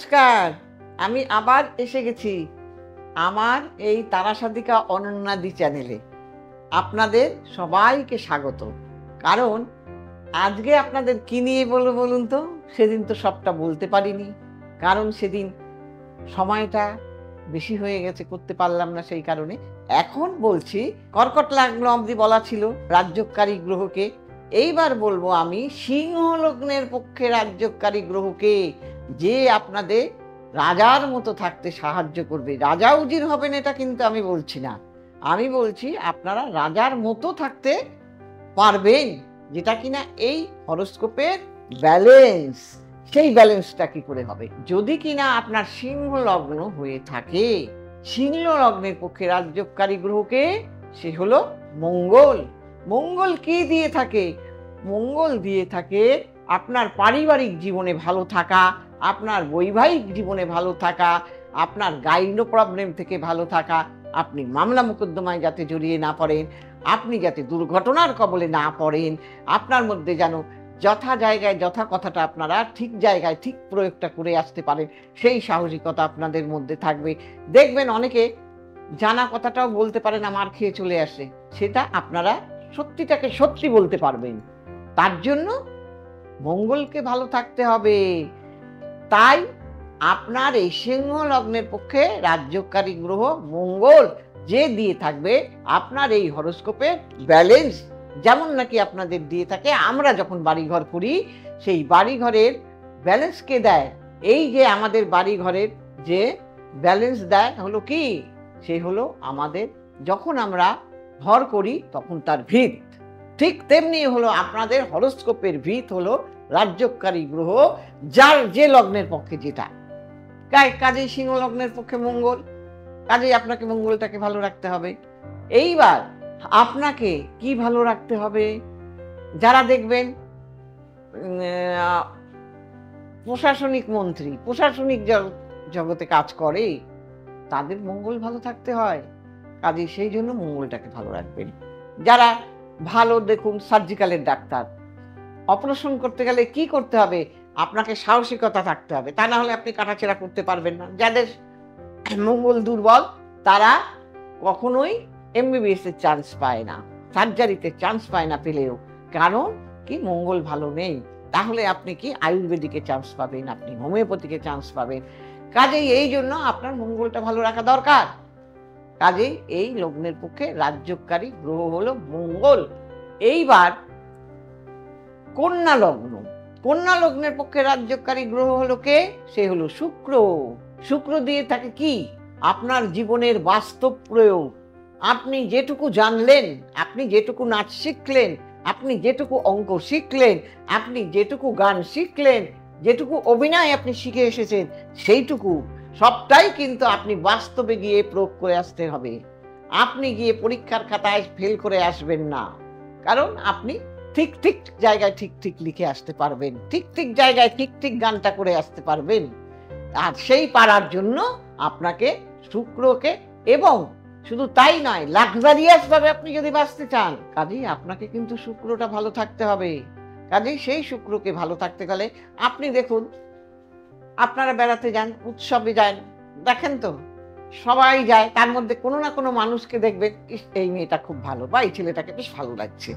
নমস্কার, আমি আবার এসে গেছি আমার এই তারা সাধিকা অনন্যাদি চ্যানেলে। আপনাদের সবাইকে স্বাগত। কারণ আজকে আপনাদের কি নিয়ে বলবো বলুন তো? সেদিন তো সবটা বলতে পারিনি, কারণ সেদিন সময়টা বেশি হয়ে গেছে, করতে পারলাম না। সেই কারণে এখন বলছি, কর্কট লগ্ন অবধি বলা ছিল রাজ্যকারী গ্রহকে। এইবার বলবো আমি সিংহ লগ্নের পক্ষে রাজ্যকারী গ্রহকে, যে আপনাদের রাজার মতো থাকতে সাহায্য করবে। রাজা উজির হবেন এটা কিন্তু আমি বলছি না, আমি বলছি আপনারা রাজার মতো থাকতে পারবেন, যেটা কিনা এই হরোস্কোপের ব্যালেন্স। সেই ব্যালেন্সটা কি করে হবে? যদি কিনা আপনার সিংহ লগ্ন হয়ে থাকে, সিংহ লগ্নের পক্ষে রাজ্যকারী গ্রহকে, সে হলো মঙ্গল। মঙ্গল কি দিয়ে থাকে? মঙ্গল দিয়ে থাকে আপনার পারিবারিক জীবনে ভালো থাকা, আপনার বৈবাহিক জীবনে ভালো থাকা, আপনার গাইনো প্রবলেম থেকে ভালো থাকা, আপনি মামলা মোকদ্দমায় যাতে জড়িয়ে না পড়েন, আপনি যাতে দুর্ঘটনার কবলে না পড়েন, আপনার মধ্যে যেন যথা জায়গায় যথা কথাটা আপনারা ঠিক জায়গায় ঠিক প্রয়োগটা করে আসতে পারেন, সেই সাহসিকতা আপনাদের মধ্যে থাকবে। দেখবেন অনেকে জানা কথাটাও বলতে পারে না, মার খেয়ে চলে আসে, সেটা আপনারা সত্যিটাকে সত্যি বলতে পারবেন। তার জন্য মঙ্গলকে ভালো থাকতে হবে। তাই আপনার এই সিংহ লগ্নের পক্ষে রাজ্যকারী গ্রহ মঙ্গল যে দিয়ে থাকবে আপনার এই হরোস্কোপের ব্যালেন্স, যেমন নাকি আপনাদের দিয়ে থাকে। আমরা যখন বাড়িঘর করি, সেই বাড়িঘরের ব্যালেন্স কে দেয়? এই যে আমাদের বাড়িঘরের যে ব্যালেন্স দেয় হলো কি? সে হলো আমাদের, যখন আমরা ঘর করি তখন তার ভিত। ঠিক তেমনি হলো আপনাদের হরোস্কোপের ভিত হলো রাজ্যকারী গ্রহ, যার যে লগ্নের পক্ষে যেটা। কাজেই সিংহ লগ্নের পক্ষে মঙ্গল, কাজেই আপনাকে মঙ্গলটাকে ভালো রাখতে হবে। এইবার আপনাকে কি ভালো রাখতে হবে? যারা দেখবেন প্রশাসনিক মন্ত্রী, প্রশাসনিক জগতে কাজ করে, তাদের মঙ্গল ভালো থাকতে হয়। কাজেই সেই জন্য মঙ্গলটাকে ভালো রাখবেন। যারা ভালো, দেখুন সার্জিক্যালের ডাক্তার, অপারেশন করতে গেলে কি করতে হবে? আপনাকে সাহসিকতা থাকতে হবে, তা না হলে আপনি কাটাছেঁড়া করতে পারবেন না। যাদের মঙ্গল দুর্বল, তারা কখনোই এমবিবিএস এর চান্স পায় না, সার্জারিতে চান্স পায় না পেলেও। কারণ কি? মঙ্গল ভালো নেই। তাহলে আপনি কি আয়ুর্বেদিকে চান্স পাবেন, আপনি হোমিওপ্যাথিকে চান্স পাবেন। কাজেই এই জন্য আপনার মঙ্গলটা ভালো রাখা দরকার। কাজেই এই লগ্নের পক্ষে রাজ্যকারী গ্রহ হলো মঙ্গল। এইবার কন্যা লগ্ন, কন্যা লগ্নের পক্ষে রাজ্যকারী গ্রহ হলো কে? সে হলো শুক্র। শুক্র দিয়ে থাকে কি? আপনার জীবনের বাস্তব প্রয়োগ। আপনি যেটুকু জানলেন, আপনি যেটুকু নাচ শিখলেন, আপনি যেটুকু অঙ্ক শিখলেন, আপনি যেটুকু গান শিখলেন, যেটুকু অভিনয় আপনি শিখে এসেছেন, সেইটুকু সবটাই কিন্তু আপনি বাস্তবে গিয়ে প্রয়োগ করে আসতে হবে। আপনি গিয়ে পরীক্ষার খাতায় ফেল করে আসবেন না, কারণ আপনি ঠিক ঠিক জায়গায় ঠিক ঠিক লিখে আসতে পারবেন, ঠিক ঠিক জায়গায় ঠিক ঠিক গানটা করে আসতে পারবেন। আর সেই পারার জন্য আপনাকে শুক্রকে, এবং শুধু তাই নয়, লাক্সারিয়াস ভাবে আপনি যদি বাঁচতে চান, কাজেই আপনাকে কিন্তু শুক্রটা ভালো থাকতে হবে। কাজেই সেই শুক্রকে ভালো থাকতে গেলে আপনি দেখুন, আপনারা বেড়াতে যান, উৎসবে যান, দেখেন তো সবাই যায়, তার মধ্যে কোনো না কোনো মানুষকে দেখবেন, এই মেয়েটা খুব ভালো, বা এই ছেলেটাকে বেশ ভালো লাগছে।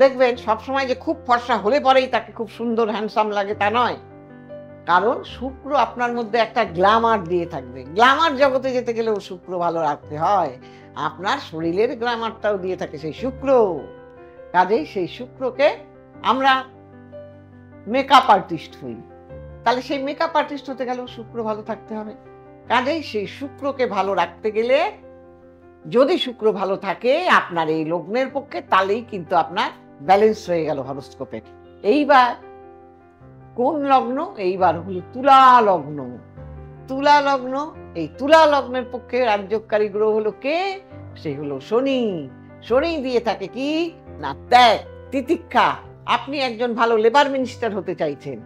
দেখবেন সবসময় যে খুব ফর্সা হলে পরেই তাকে খুব সুন্দর হ্যান্ডসাম লাগে তা নয়, কারণ শুক্র আপনার মধ্যে একটা গ্ল্যামার দিয়ে থাকবে। গ্ল্যামার জগতে যেতে গেলেও শুক্র ভালো রাখতে হয়। আপনার শরীরের গ্ল্যামারটাও দিয়ে থাকে সেই শুক্র। কাজেই সেই শুক্রকে আমরা মেকআপ আর্টিস্ট হই, তাহলে সেই মেকআপ আর্টিস্ট হতে গেলেও শুক্র ভালো থাকতে হবে। কাজেই সেই শুক্রকে ভালো রাখতে গেলে, যদি শুক্র ভালো থাকে আপনার এই লগ্নের পক্ষে, তাহলেই কিন্তু আপনার ব্যালেন্স হয়ে গেল হরোস্কোপে। এইবার কোন লগ্ন? এইবার হলো তুলা লগ্ন। তুলা লগ্ন, এই তুলা লগ্নের পক্ষে রাজ্যকারী গ্রহ হলো কে? সে হলো শনি। শনি দিয়ে থাকে কি না? ত্যাগ, তিতিক্ষা। আপনি একজন ভালো লেবার মিনিস্টার হতে চাইছেন,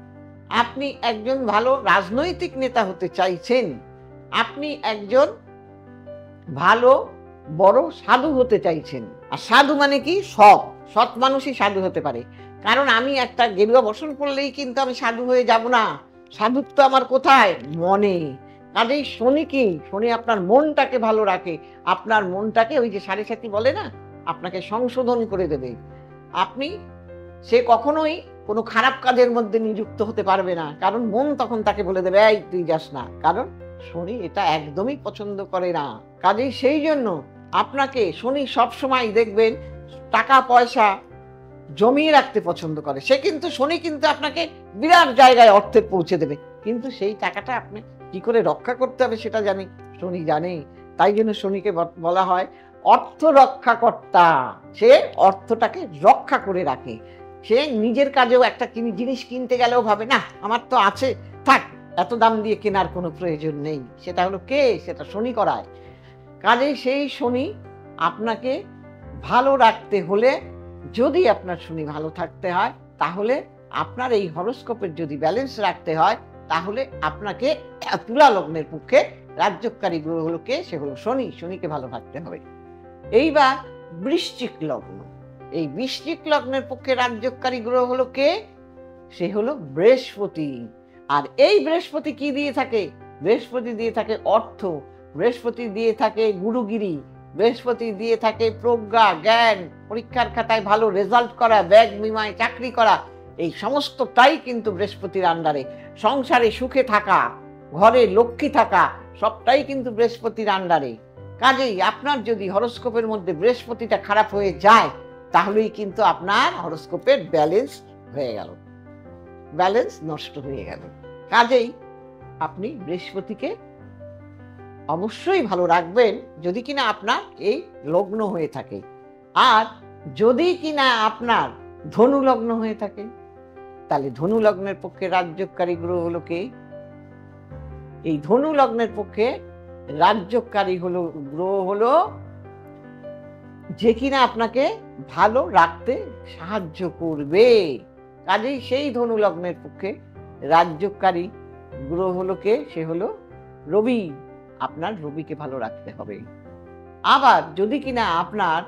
আপনি একজন ভালো রাজনৈতিক নেতা হতে চাইছেন, আপনি একজন ভালো বড় সাধু হতে চাইছেন। আর সাধু মানে কি? সৎ মানুষই সাধু হতে পারে। কারণ আমি একটা গেরুয়া বসন পড়লেই কিন্তু আমি সাধু হয়ে যাব না। সাধুত্ব আমার কোথায়? মনে। কাজেই শনি কি? শনি আপনার মনটাকে ভালো রাখে। আপনার মনটাকে ওই যে সাড়ে সাথী বলে না? আপনাকে সংশোধন করে দেবে। আপনি সে কখনোই কোনো খারাপ কাজের মধ্যে নিযুক্ত হতে পারবে না। কারণ মন তখন তাকে বলে দেবে, "এই তুই যাস না।" কারণ শনি এটা একদমই পছন্দ করে না। কাজেই সেই জন্য আপনাকে শনি সবসময় দেখবেন টাকা-পয়সা জমিয়ে রাখতে পছন্দ করে। সে কিন্তু শনি কিন্তু আপনাকে বিরাট জায়গায় অর্থে পৌঁছে দেবে। কিন্তু সেই টাকাটা আপনি কি করে রক্ষা করতে হবে সেটা শনি জানে। তাই জন্য শনিকে বলা হয় অর্থ রক্ষাকর্তা। সে অর্থটাকে রক্ষা করে রাখে। সে নিজের কাজেও একটা জিনিস কিনতে গেলেও ভাবে, না আমার তো আছে, থাক এত দাম দিয়ে কেনার কোনো প্রয়োজন নেই। সেটা হলো কে? সেটা শনি করায়। কাজেই সেই শনি আপনাকে ভালো রাখতে হলে, যদি আপনার শনি ভালো থাকতে হয়, তাহলে আপনার এই হরোস্কোপের যদি ব্যালেন্স রাখতে হয়, তাহলে আপনাকে তুলা লগ্নের পক্ষে রাজ্যকারী গ্রহ হলো কে? সে হলো শনি। শনিকে ভালো রাখতে হবে। এইবার বৃশ্চিক লগ্ন। এই বৃশ্চিক লগ্নের পক্ষে রাজ্যকারী গ্রহ হলো কে? সে হলো বৃহস্পতি। আর এই বৃহস্পতি কি দিয়ে থাকে? বৃহস্পতি দিয়ে থাকে অর্থ, বৃহস্পতি দিয়ে থাকে গুরুগিরি, বৃহস্পতি দিয়ে থাকে প্রজ্ঞা, জ্ঞান, পরীক্ষার খাতায় ভালো রেজাল্ট করা, ব্যাগ বিমায় চাকরি করা। এই সমস্তটাই কিন্তু বৃহস্পতির আন্ডারে। সংসারে সুখে থাকা, ঘরে লক্ষ্মী থাকা, সবটাই কিন্তু বৃহস্পতির আন্ডারে। কাজেই আপনার যদি হরোস্কোপের মধ্যে বৃহস্পতিটা খারাপ হয়ে যায়, তাহলেই কিন্তু আপনার হরোস্কোপের ব্যালেন্স হয়ে গেল, ব্যালেন্স নষ্ট হয়ে গেল। কাজেই আপনি বৃহস্পতিকে অবশ্যই ভালো রাখবেন যদি কিনা আপনার এই লগ্ন হয়ে থাকে। আর যদি কিনা আপনার ধনু লগ্ন হয়ে থাকে, তাহলে ধনু লগ্নের পক্ষে রাজ্যকারী গ্রহ হলো কে? এই ধনু লগ্নের পক্ষে রাজ্যকারী গ্রহ হলো যে কিনা আপনাকে ভালো রাখতে সাহায্য করবে। কাজেই সেই ধনু লগ্নের পক্ষে রাজ্যকারী গ্রহ হলো কে? সে হলো রবি। আপনার রবিকে ভালো রাখতে হবে। আবার যদি কিনা আপনার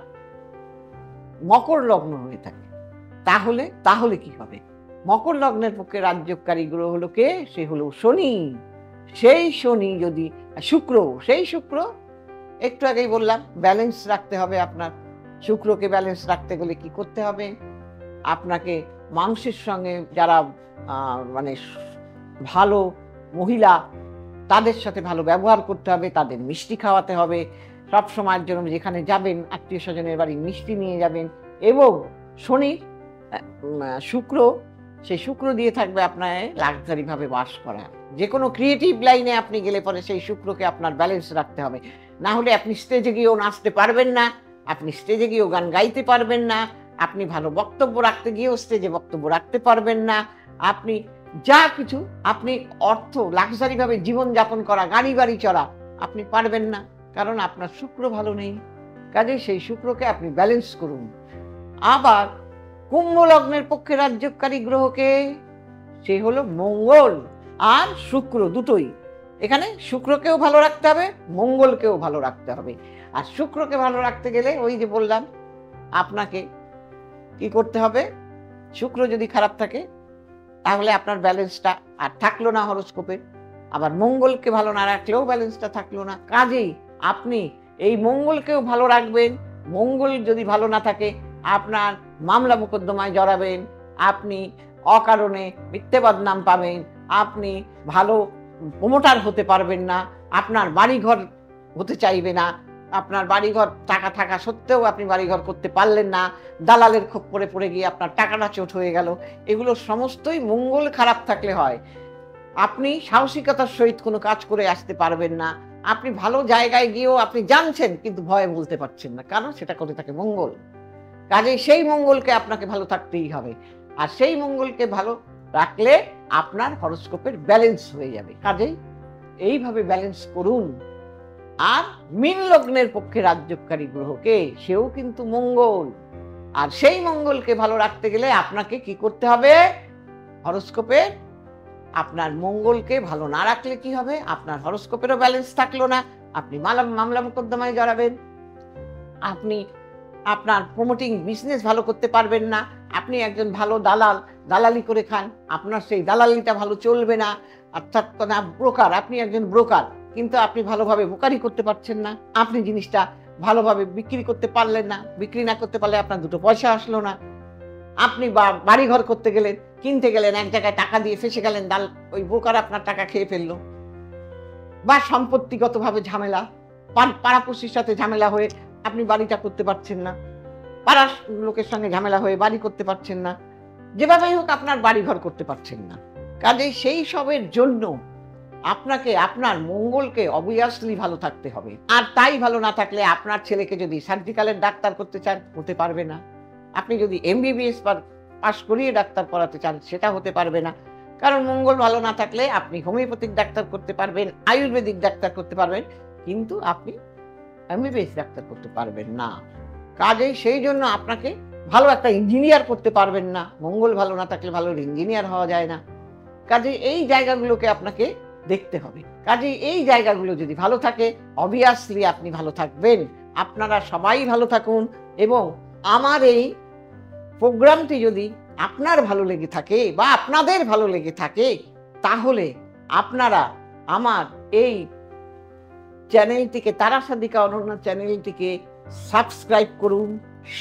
মকর লগ্ন হয়ে থাকে, তাহলে কি হবে? মকর লগ্নের পক্ষে রাজ্যকারী গ্রহ হলো কে? সে হলো শনি। সেই শনি যদি সেই শুক্র একটু আগেই বললাম ব্যালেন্স রাখতে হবে আপনার। শুক্রকে ব্যালেন্স রাখতে গেলে কি করতে হবে? আপনাকে মানুষের সঙ্গে যারা মানে ভালো মহিলা, তাদের সাথে ভালো ব্যবহার করতে হবে, তাদের মিষ্টি খাওয়াতে হবে। সব সময়ের জন্য যেখানে যাবেন আত্মীয় স্বজনের বাড়ি মিষ্টি নিয়ে যাবেন। এবং শনি সেই শুক্র দিয়ে থাকবে আপনার লাক্সারি ভাবে বাস করা। যে কোনো ক্রিয়েটিভ লাইনে আপনি গেলে পরে সেই শুক্রকে আপনার ব্যালেন্স রাখতে হবে। না হলে আপনি স্টেজে গিয়েও নাচতে পারবেন না, আপনি স্টেজে গিয়েও গান গাইতে পারবেন না, আপনি ভালো বক্তব্য রাখতে গিয়েও স্টেজে বক্তব্য রাখতে পারবেন না। আপনি যা কিছু, আপনি অর্থ লাক্সারি ভাবে জীবনযাপন করা, গাড়ি বাড়ি চড়া আপনি পারবেন না, কারণ আপনার শুক্র ভালো নেই। কাজে সেই শুক্রকে আপনি ব্যালেন্স করুন। আবার কুম্ভ লগ্নের পক্ষে রাজ্যকারী গ্রহকে? সে হলো মঙ্গল আর শুক্র, দুটোই। এখানে শুক্রকেও ভালো রাখতে হবে, মঙ্গলকেও ভালো রাখতে হবে। আর শুক্রকে ভালো রাখতে গেলে ওই যে বললাম আপনাকে কি করতে হবে? শুক্র যদি খারাপ থাকে তাহলে আপনার ব্যালেন্সটা আর থাকলো না হরোস্কোপে। আবার মঙ্গলকে ভালো না রাখলেও ব্যালেন্সটা থাকলো না। কাজেই আপনি এই মঙ্গলকেও ভালো রাখবেন। মঙ্গল যদি ভালো না থাকে আপনার মামলা মোকদ্দমায় জড়াবেন, আপনি অকারণে মিথ্যে বদনাম পাবেন, আপনি ভালো প্রমোটার হতে পারবেন না, আপনার বাড়িঘর হতে চাইবে না, আপনার বাড়িঘর টাকা থাকা সত্ত্বেও আপনি বাড়িঘর করতে পারলেন না, দালালের খপ্পরে পড়ে গিয়ে আপনার টাকাটা চোট হয়ে গেল। এগুলো সমস্তই মঙ্গল খারাপ থাকলে হয়। আপনি সাহসিকতার সহিত কোনো কাজ করে আসতে পারবেন না, আপনি ভালো জায়গায় গিয়েও আপনি জানছেন কিন্তু ভয়ে বলতে পারছেন না, কারণ সেটা করে থাকে মঙ্গল। কাজেই সেই মঙ্গলকে আপনাকে ভালো থাকতেই হবে। আর সেই মঙ্গলকে ভালো রাখলে আপনার হরোস্কোপের ব্যালেন্স হয়ে যাবে। কাজেই এইভাবে ব্যালেন্স করুন। আর মীন লগ্নের পক্ষে রাজ্যকারী গ্রহকে? সেও কিন্তু মঙ্গল। আর সেই মঙ্গলকে ভালো রাখতে গেলে আপনাকে কি করতে হবে? হরোস্কোপে আপনার মঙ্গলকে ভালো না রাখলে কি হবে? আপনার হরোস্কোপেরও ব্যালেন্স থাকলো না, আপনি মামলা মোকদ্দমায় জড়াবেন, আপনি আপনার প্রমোটিং বিজনেস ভালো করতে পারবেন না, আপনি একজন ভালো দালাল, দালালি করে খান, আপনার সেই দালালিটা ভালো চলবে না। অর্থাৎ না ব্রোকার, আপনি একজন ব্রোকার, কিন্তু আপনি ভালোভাবে ব্রোকারি করতে পারছেন না। আপনি জিনিসটা ভালোভাবে বিক্রি করতে পারলেন না, বিক্রি না করতে পারলে আপনার দুটো পয়সা আসলো না। আপনি বাড়িঘর করতে গেলেন, কিনতে গেলেন, এক জায়গায় টাকা দিয়ে ফেঁসে গেলেন, ওই ব্রোকার আপনার টাকা খেয়ে ফেললো। বা সম্পত্তিগতভাবে ঝামেলা, পাড়াপড়শির সাথে ঝামেলা হয়ে আপনি বাড়িটা করতে পারছেন না, পাড়ার লোকের সঙ্গে ঝামেলা হয়ে বাড়ি করতে পারছেন না, যেভাবেই হোক আপনার বাড়ি ঘর করতে পারছেন না। কাজেই সেই সবের জন্য আপনাকে আপনার মঙ্গলকে অবভিয়াসলি ভালো থাকতে হবে। আর তাই ভালো না থাকলে আপনার ছেলেকে যদি সার্জিক্যালের ডাক্তার করতে চান, হতে পারবে না। আপনি যদি MBBS পাস করিয়ে ডাক্তার পড়াতে চান, সেটা হতে পারবে না। কারণ মঙ্গল ভালো না থাকলে আপনি হোমিওপ্যাথিক ডাক্তার করতে পারবেন, আয়ুর্বেদিক ডাক্তার করতে পারবেন, কিন্তু আপনি MBBS ডাক্তার করতে পারবেন না। কাজেই সেই জন্য আপনাকে ভালো একটা ইঞ্জিনিয়ার করতে পারবেন না। মঙ্গল ভালো না থাকলে ভালো ইঞ্জিনিয়ার হওয়া যায় না। কাজেই এই জায়গাগুলোকে আপনাকে দেখতে হবে। কাজেই এই জায়গাগুলো যদি ভালো থাকে, অবভিয়াসলি আপনি ভালো থাকবেন। আপনারা সবাই ভালো থাকুন, এবং আমার এই প্রোগ্রামটি যদি আপনার ভালো লেগে থাকে বা আপনাদের ভালো লেগে থাকে, তাহলে আপনারা আমার এই চ্যানেলটিকে, তারা সাদিকা অনন্যা চ্যানেলটিকে সাবস্ক্রাইব করুন,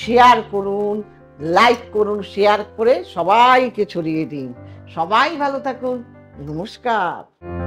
শেয়ার করুন, লাইক করুন, শেয়ার করে সবাইকে ছড়িয়ে দিন। সবাই ভালো থাকুন। নমস্কার।